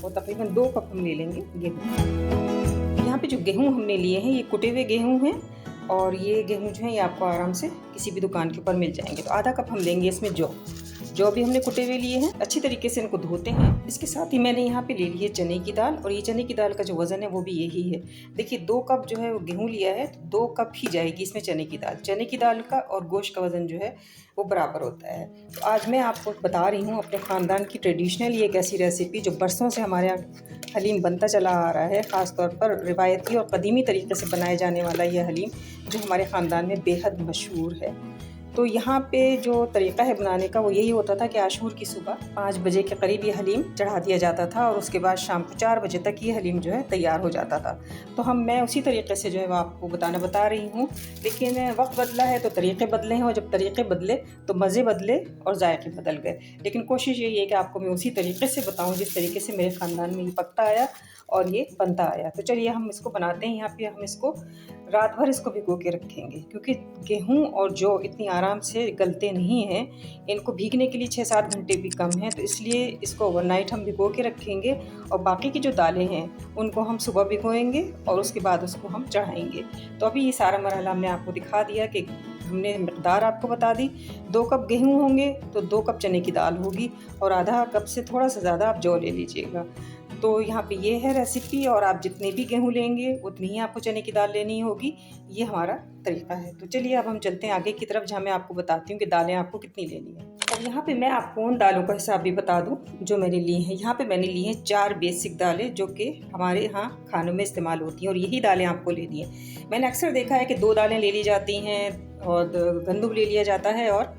और तकरीबन 2 कप हम ले लेंगे गेहूँ। यहाँ पे जो गेहूँ हमने लिए हैं ये कुटे हुए गेहूँ हैं और ये गेहूँ जो है ये आपको आराम से किसी भी दुकान के ऊपर मिल जाएंगे। तो आधा कप हम लेंगे इसमें जौ भी हमने कुटे हुए लिए हैं, अच्छी तरीके से इनको धोते हैं। इसके साथ ही मैंने यहाँ पे ले ली है चने की दाल और ये चने की दाल का जो वज़न है वो भी यही है। देखिए 2 कप जो है वो गेहूँ लिया है तो 2 कप ही जाएगी इसमें चने की दाल। चने की दाल का और गोश्त का वज़न जो है वो बराबर होता है। तो आज मैं आपको बता रही हूँ अपने ख़ानदान की ट्रेडिशनल ये एक ऐसी रेसिपी जो बरसों से हमारे यहाँ हलीम बनता चला आ रहा है। ख़ास तौर पर रिवायती और क़दीमी तरीके से बनाए जाने वाला ये हलीम जो हमारे ख़ानदान में बेहद मशहूर है। तो यहाँ पे जो तरीक़ा है बनाने का वो यही होता था कि आशूर की सुबह 5 बजे के करीब ये हलीम चढ़ा दिया जाता था और उसके बाद शाम को 4 बजे तक ये हलीम जो है तैयार हो जाता था। तो मैं उसी तरीक़े से जो है वो आपको बता रही हूँ, लेकिन वक्त बदला है तो तरीक़े बदले हैं और जब तरीक़े बदले तो मज़े बदले और जायके बदल गए। लेकिन कोशिश यही है कि आपको मैं उसी तरीक़े से बताऊँ जिस तरीके से मेरे ख़ानदान में ये पकता आया और ये बनता आया। तो चलिए हम इसको बनाते हैं। यहाँ पे हम इसको रात भर इसको भिगो के रखेंगे क्योंकि गेहूँ और जौ इतनी आराम से गलते नहीं हैं। इनको भीगने के लिए 6-7 घंटे भी कम हैं, तो इसलिए इसको ओवरनाइट हम भिगो के रखेंगे और बाकी की जो दालें हैं उनको हम सुबह भिगोएंगे और उसके बाद उसको हम चढ़ाएंगे। तो अभी ये सारा मरहला मैं आपको दिखा दिया कि हमने मकदार आपको बता दी। 2 कप गेहूँ होंगे तो 2 कप चने की दाल होगी और आधा कप से थोड़ा सा ज़्यादा आप जौ ले लीजिएगा। तो यहाँ पे ये है रेसिपी और आप जितने भी गेहूँ लेंगे उतनी ही आपको चने की दाल लेनी होगी। ये हमारा तरीका है। तो चलिए अब हम चलते हैं आगे की तरफ जहाँ मैं आपको बताती हूँ कि दालें आपको कितनी लेनी है। और यहाँ पे मैं आपको उन दालों का हिसाब भी बता दूँ जो मैंने ली हैं। यहाँ पे मैंने ली हैं 4 बेसिक दालें जो कि हमारे यहाँ खानों में इस्तेमाल होती हैं और यही दालें आपको लेनी है। मैंने अक्सर देखा है कि 2 दालें ले ली जाती हैं और गंदम ले लिया जाता है और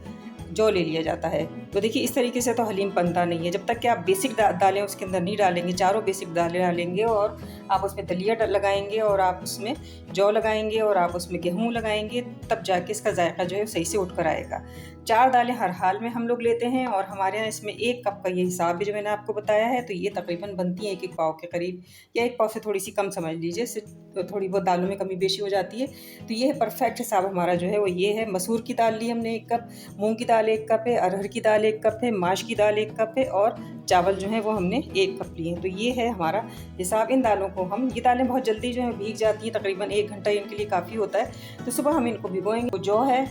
जौ ले लिया जाता है। तो देखिए इस तरीके से तो हलीम बनता नहीं है। जब तक कि आप बेसिक दालें उसके अंदर नहीं डालेंगे, चारों बेसिक दालें डालेंगे और आप उसमें दलिया लगाएंगे और आप उसमें जौ लगाएंगे और आप उसमें गेहूँ लगाएंगे, तब जाके इसका जायका जो है सही से उठ कर आएगा। 4 दालें हर हाल में हम लोग लेते हैं और हमारे यहाँ इसमें 1 कप का ये हिसाब भी जो मैंने आपको बताया है, तो ये तकरीबन बनती है 1-1 पाव के करीब या 1 पाव से थोड़ी सी कम समझ लीजिए, तो थोड़ी बहुत दालों में कमी बेशी हो जाती है। तो ये है परफेक्ट हिसाब हमारा जो है वो ये है। मसूर की दाल ली हमने 1 कप, मूंग की दाल 1 कप है, अरहर की दाल 1 कप है, माश की दाल 1 कप है और चावल जो है वो हमने 1 कप लिए हैं। तो ये है हमारा हिसाब। इन दालों को ये दालें बहुत जल्दी जो है भीग जाती हैं, तकरीबन 1 घंटा इनके लिए काफ़ी होता है। तो सुबह हम इनको भिगोएंगे। जो है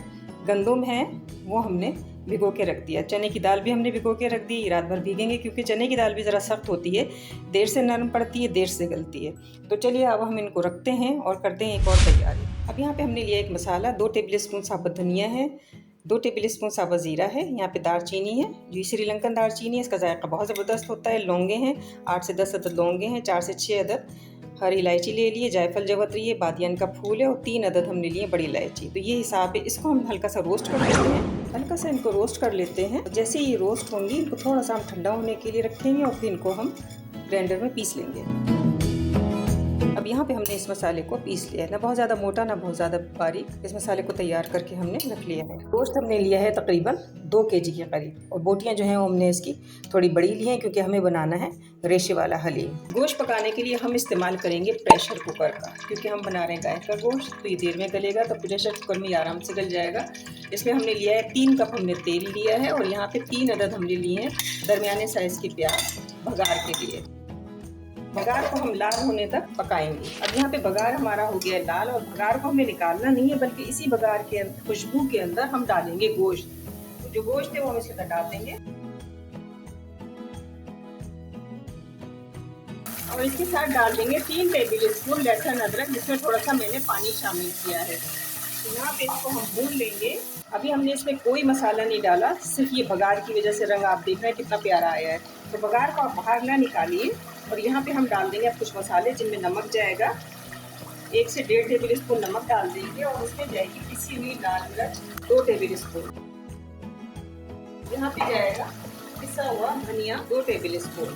गंदम है वो हमने भिगो के रख दिया, चने की दाल भी हमने भिगो के रख दी। रात भर भीगेंगे क्योंकि चने की दाल भी ज़रा सख्त होती है, देर से नरम पड़ती है, देर से गलती है। तो चलिए अब हम इनको रखते हैं और करते हैं एक और तैयारी। अब यहाँ पे हमने लिया एक मसाला, 2 टेबल स्पून साबुत धनिया है, 2 टेबल स्पून साबुत ज़ीरा है, यहाँ पे दालचीनी है जो श्रीलंकन दालचीनी है, इसका जायका बहुत ज़बरदस्त होता है। लौंगे हैं 8 से 10 अदद लौंगे हैं, 4 से 6 अदद हरी इलायची ले लिए, जायफल जवतरी है, बादियान का फूल है और 3 अदद हमने लिए बड़ी इलायची। तो ये हिसाब है। इसको हम हल्का सा रोस्ट कर लेते हैं, हल्का सा इनको रोस्ट कर लेते हैं। जैसे ये रोस्ट होंगी इनको थोड़ा सा हम ठंडा होने के लिए रखेंगे और फिर इनको हम ग्राइंडर में पीस लेंगे। अब यहाँ पे हमने इस मसाले को पीस लिया है, ना बहुत ज़्यादा मोटा ना बहुत ज़्यादा बारीक। इस मसाले को तैयार करके हमने रख लिया है। गोश्त हमने लिया है तकरीबन 2 kg के करीब और बोटियाँ जो हैं वो हमने इसकी थोड़ी बड़ी ली हैं क्योंकि हमें बनाना है रेशे वाला हलीम। गोश्त पकाने के लिए हम इस्तेमाल करेंगे प्रेशर कुकर का, क्योंकि हम बना रहे हैं गाय का गोश्त, तो ये देर में गलेगा तो प्रेशर कुकर में आराम से गल जाएगा। इसमें हमने लिया है 3 कप हमने तेल लिया है और यहाँ पे 3 अदद हमने लिए हैं दरमियाने साइज़ के प्याज बघार के लिए। बघार को हम लाल होने तक पकाएंगे। अब यहाँ पे बघार हमारा हो गया लाल और बघार को हमें निकालना नहीं है, बल्कि इसी बघार के खुशबू के अंदर हम डालेंगे गोश्त। तो जो गोश्त है वो हम इसके अंदर डाल देंगे और इसके साथ डाल देंगे 3 टेबल स्पून लहसुन अदरक, जिसमें थोड़ा सा मैंने पानी शामिल किया है। तो यहाँ पे इसको हम भून लेंगे। अभी हमने इसमें कोई मसाला नहीं डाला, सिर्फ ये बघार की वजह से रंग आप देख रहे हैं कितना प्यारा आया है। तो बघार को आप बाहर ना निकालिए और यहाँ पे हम डाल देंगे अब कुछ मसाले जिनमें नमक जाएगा। 1 से 1.5 टेबल स्पून नमक डाल देंगे और उसमें जाएगी पिसी हुई लाल मिर्च 2 टेबल स्पून। यहाँ पे जाएगा पिसा हुआ धनिया 2 टेबल स्पून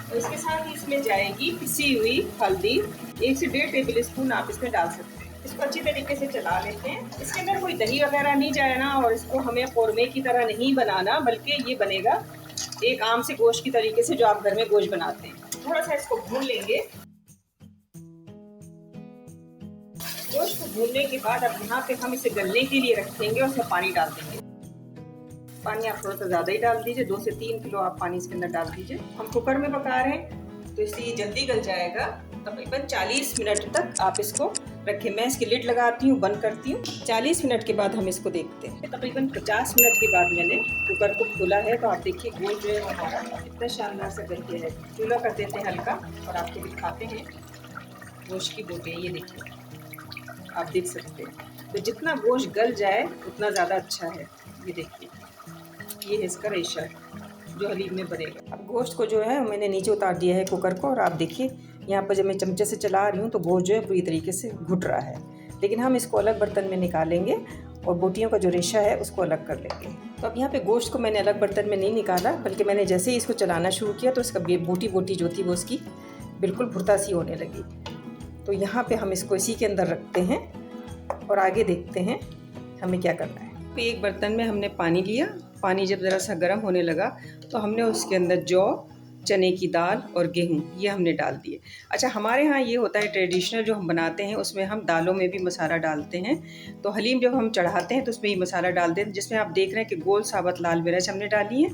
और इसके साथ ही इसमें जाएगी पिसी हुई हल्दी 1 से 1.5 टेबल स्पून आप इसमें डाल सकते हैं। इसको अच्छी तरीके से चला लेते हैं। इसके अंदर कोई दही वगैरह नहीं जाना और इसको हमें कौरमे की तरह नहीं बनाना, बल्कि ये बनेगा एक आम से गोश्त की तरीके से जो आप घर में गोश्त बनाते हैं। थोड़ा सा इसको भून लेंगे। गोश्त को भूनने के बाद अब यहाँ पे हम इसे गलने के लिए रखेंगे और उसमें पानी डाल देंगे। पानी आप थोड़ा सा ज़्यादा ही डाल दीजिए, 2 से 3 किलो आप पानी इसके अंदर डाल दीजिए। हम कुकर में पका रहे हैं तो इसलिए ये जल्दी गल जाएगा। तकरीबन 40 मिनट तक आप इसको रखें। मैं इसकी लिड लगाती हूँ, बंद करती हूँ। 40 मिनट के बाद हम इसको देखते हैं। तकरीबन 50 मिनट के बाद मैंने कुकर को खोला है, तो आप देखिए गोश्त जो है हमारा कितना शानदार सा गल गया है। चूल्हा कर देते हैं हल्का और आपको दिखाते हैं गोश्त की बोटियाँ। ये देखिए, आप देख सकते हैं। तो जितना गोश्त गल जाए उतना ज़्यादा अच्छा है। ये देखिए, ये है इसका रेशा जो हलीम में बनेगा। अब गोश्त को जो है मैंने नीचे उतार दिया है कुकर को, और आप देखिए यहाँ पर जब मैं चमचे से चला रही हूँ तो गोश्त जो है पूरी तरीके से घुट रहा है। लेकिन हम इसको अलग बर्तन में निकालेंगे और बोटियों का जो रेशा है उसको अलग कर लेंगे। तो अब यहाँ पे गोश्त को मैंने अलग बर्तन में नहीं निकाला, बल्कि मैंने जैसे ही इसको चलाना शुरू किया तो इसका बोटी बोटी जो थी वो उसकी बिल्कुल भुरता सी होने लगी। तो यहाँ पे हम इसको इसी के अंदर रखते हैं और आगे देखते हैं हमें क्या करना है। तो एक बर्तन में हमने पानी लिया। पानी जब ज़रा सा गर्म होने लगा तो हमने उसके अंदर जौ, चने की दाल और गेहूँ ये हमने डाल दिए। अच्छा, हमारे यहाँ ये होता है ट्रेडिशनल जो हम बनाते हैं उसमें हम दालों में भी मसाला डालते हैं। तो हलीम जब हम चढ़ाते हैं तो उसमें ये मसाला डाल देते हैं, जिसमें आप देख रहे हैं कि गोल साबुत लाल मिर्च हमने डाली है।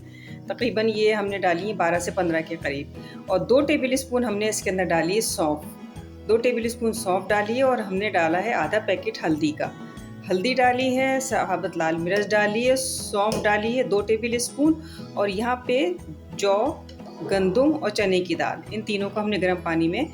तकरीबन ये हमने डाली है 12 से 15 के करीब। और 2 टेबल स्पून हमने इसके अंदर डाली है सौंफ। 2 टेबल स्पून सौंफ डाली है और हमने डाला है आधा पैकेट हल्दी का। हल्दी डाली है, साबुत लाल मिर्च डाली है, सौंफ डाली है 2 टेबल स्पून, और यहाँ पे जौ, गंदुम और चने की दाल, इन तीनों को हमने गर्म पानी में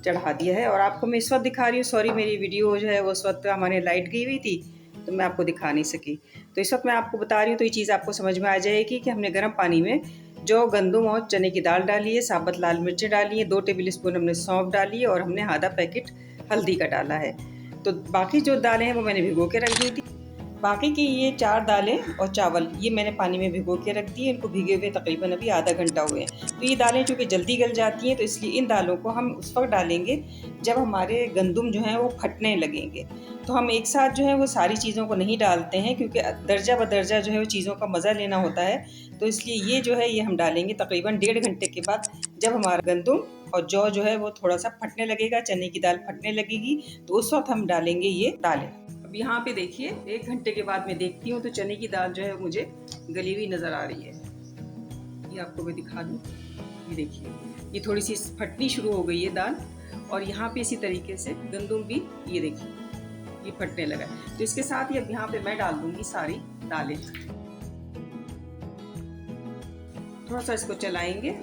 चढ़ा दिया है। और आपको मैं इस वक्त दिखा रही हूँ, सॉरी मेरी वीडियो जो है वो उस वक्त हमारे लाइट गई हुई थी तो मैं आपको दिखा नहीं सकी। तो इस वक्त मैं आपको बता रही हूँ तो ये चीज़ आपको समझ में आ जाएगी कि हमने गर्म पानी में जौ, गंदुम और चने की दाल डाली है, साबुत लाल मिर्चें डाली है, 2 टेबल स्पून हमने सौंफ डाली है और हमने आधा पैकेट हल्दी का डाला है। तो बाकी जो दालें हैं वो मैंने भिगो के रख दी थी। बाकी की ये 4 दालें और चावल ये मैंने पानी में भिगो के रख दी है। इनको भीगे हुए तकरीबन अभी आधा घंटा हुए हैं। तो ये दालें चूँकि जल्दी गल जाती हैं तो इसलिए इन दालों को हम उस वक्त डालेंगे जब हमारे गंदुम जो हैं वो फटने लगेंगे। तो हम एक साथ जो है वो सारी चीज़ों को नहीं डालते हैं, क्योंकि दर्जा ब दर्जा जो है वो चीज़ों का मज़ा लेना होता है। तो इसलिए ये जो है ये हम डालेंगे तकरीबन 1.5 घंटे के बाद, जब हमारा गंदुम और जौ जो है वो थोड़ा सा फटने लगेगा, चने की दाल फटने लगेगी, तो उस वक्त हम डालेंगे ये दालें। अब यहाँ पे देखिए 1 घंटे के बाद मैं देखती हूँ तो चने की दाल जो है मुझे गली हुई नज़र आ रही है। ये आपको मैं दिखा दूँ, ये देखिए ये थोड़ी सी फटनी शुरू हो गई है दाल, और यहाँ पे इसी तरीके से गंदुम भी ये देखिए ये फटने लगा है। तो इसके साथ ही अब यहाँ पे मैं डाल दूँगी सारी दालें। थोड़ा सा इसको चलाएंगे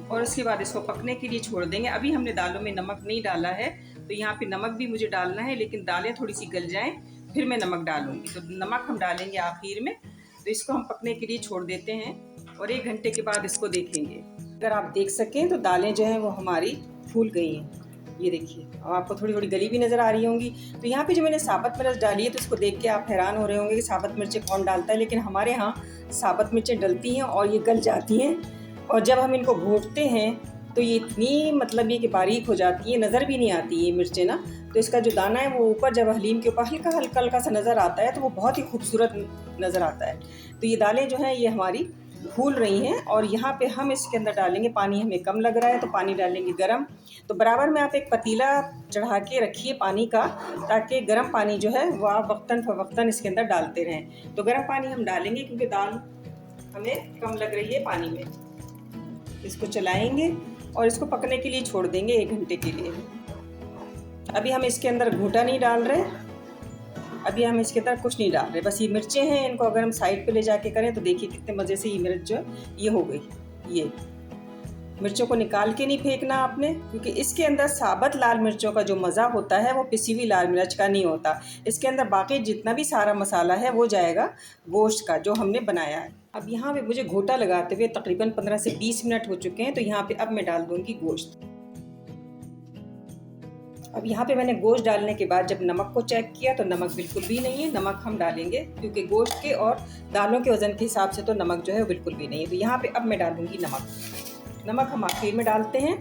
और इसके बाद इसको पकने के लिए छोड़ देंगे। अभी हमने दालों में नमक नहीं डाला है, तो यहाँ पे नमक भी मुझे डालना है, लेकिन दालें थोड़ी सी गल जाएं फिर मैं नमक डालूंगी। तो नमक हम डालेंगे आखिर में। तो इसको हम पकने के लिए छोड़ देते हैं और 1 घंटे के बाद इसको देखेंगे। अगर आप देख सकें तो दालें जो हैं वो हमारी फूल गई हैं। ये देखिए, अब आपको थोड़ी थोड़ी गली भी नज़र आ रही होंगी। तो यहाँ पे जो मैंने साबुत मिर्च डाली है तो इसको देख के आप हैरान हो रहे होंगे कि साबुत मिर्चें कौन डालता है, लेकिन हमारे यहाँ साबुत मिर्चें डलती हैं और ये गल जाती हैं, और जब हम इनको घोटते हैं तो ये इतनी मतलब ये कि बारीक हो जाती है, नज़र भी नहीं आती ये मिर्चें ना। तो इसका जो दाना है वो ऊपर जब हलीम के ऊपर हल्का हल्का हल्का सा नज़र आता है तो वो बहुत ही खूबसूरत नज़र आता है। तो ये दालें जो हैं ये हमारी फूल रही हैं, और यहाँ पे हम इसके अंदर डालेंगे, पानी हमें कम लग रहा है तो पानी डालेंगे गरम। तो बराबर में आप एक पतीला चढ़ा के रखिए पानी का, ताकि गर्म पानी जो है वो आप वक्तन फ़वक्तन इसके अंदर डालते रहें। तो गर्म पानी हम डालेंगे क्योंकि दाल हमें कम लग रही है पानी में। इसको चलाएंगे और इसको पकने के लिए छोड़ देंगे 1 घंटे के लिए। अभी हम इसके अंदर घूटा नहीं डाल रहे, अभी हम इसके अंदर कुछ नहीं डाल रहे, बस ये मिर्चें हैं, इनको अगर हम साइड पे ले जाके करें तो देखिए कितने मज़े से ये मिर्च जो है ये हो गई। ये मिर्चों को निकाल के नहीं फेंकना आपने, क्योंकि इसके अंदर साबुत लाल मिर्चों का जो मज़ा होता है वो पिसी हुई लाल मिर्च का नहीं होता। इसके अंदर बाकी जितना भी सारा मसाला है वो जाएगा गोश्त का जो हमने बनाया है। अब यहाँ पे मुझे घोटा लगाते हुए तकरीबन 15 से 20 मिनट हो चुके हैं। तो यहाँ पे अब मैं डाल दूँगी गोश्त। अब यहाँ पे मैंने गोश्त डालने के बाद जब नमक को चेक किया तो नमक बिल्कुल भी नहीं है। नमक हम डालेंगे क्योंकि गोश्त के और दालों के वज़न के हिसाब से तो नमक जो है बिल्कुल भी नहीं है। तो यहाँ पे अब मैं डालूँगी नमक। नमक हम आखिर में डालते हैं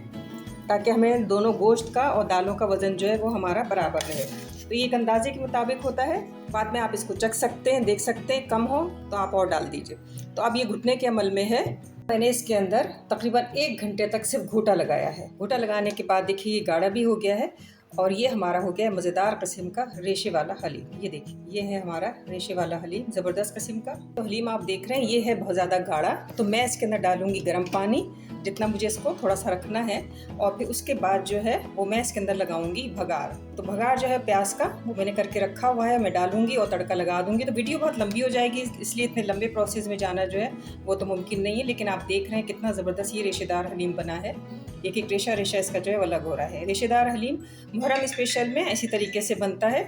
ताकि हमें दोनों गोश्त का और दालों का वज़न जो है वो हमारा बराबर रहे। तो ये एक अंदाजे के मुताबिक होता है, बाद में आप इसको चख सकते हैं, देख सकते हैं, कम हो तो आप और डाल दीजिए। तो अब ये घुटने के अमल में है। मैंने इसके अंदर तकरीबन 1 घंटे तक सिर्फ घोटा लगाया है। घोटा लगाने के बाद देखिए ये गाढ़ा भी हो गया है और ये हमारा हो गया मज़ेदार किस्म का रेशे वाला हलीम। ये देखिए, ये है हमारा रेशे वाला हलीम, ज़बरदस्त किस्म का। तो हलीम आप देख रहे हैं ये है बहुत ज़्यादा गाढ़ा, तो मैं इसके अंदर डालूंगी गर्म पानी, जितना मुझे इसको थोड़ा सा रखना है। और फिर उसके बाद जो है वो मैं इसके अंदर लगाऊंगी भगार। तो भगार जो है प्याज का, वो मैंने करके रखा हुआ है, मैं डालूंगी और तड़का लगा दूंगी। तो वीडियो बहुत लंबी हो जाएगी, इसलिए इतने लंबे प्रोसेस में जाना जो है वो तो मुमकिन नहीं है। लेकिन आप देख रहे हैं कितना ज़बरदस्त ये रेशेदार हलीम बना है। एक एक रेशा इसका जो है वो अलग हो रहा है। रेशेदार हलीम मुहर्रम स्पेशल में इसी तरीके से बनता है।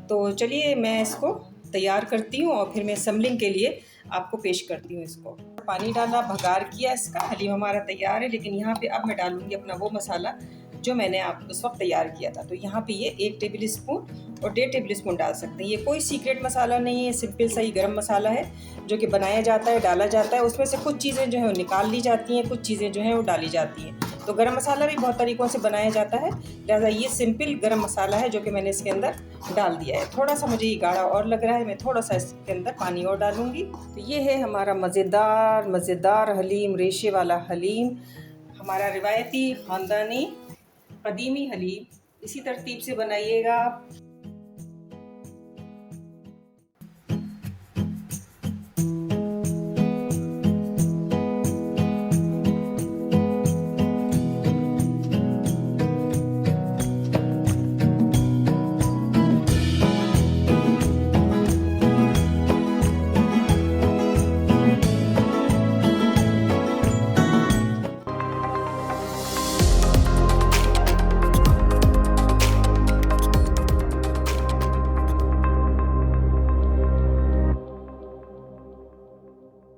तो चलिए मैं इसको तैयार करती हूँ और फिर मैं सम्बलिंग के लिए आपको पेश करती हूँ। इसको पानी डाला, भगार किया, इसका हलीम हमारा तैयार है। लेकिन यहाँ पे अब मैं डालूँगी अपना वो मसाला जो मैंने आप उस वक्त तैयार किया था। तो यहाँ पे ये 1 टेबल स्पून और 1.5 टेबल स्पून डाल सकते हैं। ये कोई सीक्रेट मसाला नहीं है, सिंपल सा ही गरम मसाला है जो कि बनाया जाता है, डाला जाता है। उसमें से कुछ चीज़ें जो है वो निकाल ली जाती हैं, कुछ चीज़ें जो हैं वो डाली जाती हैं। तो गरम मसाला भी बहुत तरीक़ों से बनाया जाता है, लिहाजा ये सिंपल गरम मसाला है जो कि मैंने इसके अंदर डाल दिया है। थोड़ा सा मुझे ये गाढ़ा और लग रहा है, मैं थोड़ा सा इसके अंदर पानी और डालूँगी। तो ये है हमारा मज़ेदार हलीम, रेशे वाला हलीम, हमारा रिवायती ख़ानदानी कदीमी हलीम। इसी तरतीब से बनाइएगा आप।